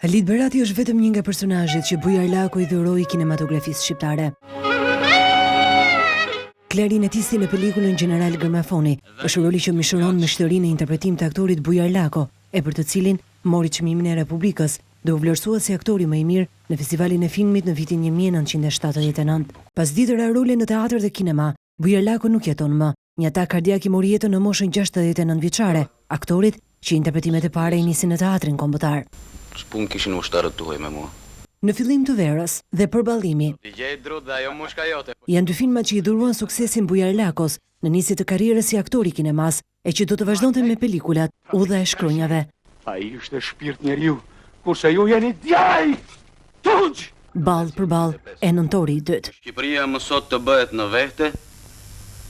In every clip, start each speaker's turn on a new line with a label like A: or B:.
A: Khalid Berati është vetëm një nga personazhet që Bujar Laku i dhuroi kinematografisë shqiptare. Klarinetisti në pelikulën General Gramafoni është roli që mishëron me shtërinë e interpretim të aktorit Bujar Lako, e për të cilin mori çmimin e Republikës dhe u vlerësua si aktori më i mirë në Festivalin e Filmit në vitin 1979. Pas ditëra role në teatr dhe kinema, Bujar Lako nuk jeton më. Një atak kardiak i mori jetën në moshën 69 vjeçare, aktorit që interpretimet e para i nisin në teatrin kombëtar.
B: S'pun kishin ushtarët tuaj me mua.
A: Në fillim të verës dhe përballimi janë dy filma që i dhuruan suksesin Bujar Lakos në nisje të karrierës si aktor i kinemas e që do të vazhdonte me pelikulat Udha e shkronjave.
C: Ai ishte shpirt njeriu, kurse ju jeni djaj! Tugj!
A: Ball për ball e nëntori i dytë.
B: Shqipëria më sot të bëhet në vete,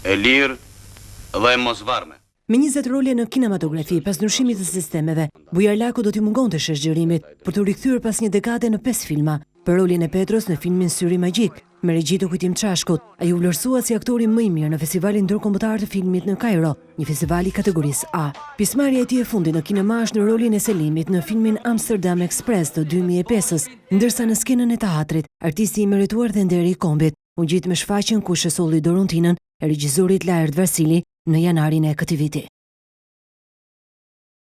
B: e lirë dhe e mosvarme.
A: Me 20 role në kinematografi pas ndryshimit të sistemeve, Bujar Laku do t'i mungonte sheshgjerimit për të rikthyer pas një dekade në 5 filma. Për rolin e Petros në filmin Syri Magjik, me regji të Kujtim Çashkut, ai u vlerësua si aktori më i mirë në Festivalin Ndërkombëtar të Filmit në Kairo, një festival i kategorisë A. Pjesëmarrja e tij e fundit në kinema është në rolin e Selimit në filmin Amsterdam Express të 2005-s, ndërsa në skenën e teatrit, artisti i merituar dhe nderi i kombit u gjit me shfaqjen ku shesolli Dorontinën e regjisorit Laert Vasili në janarin e këtij viti.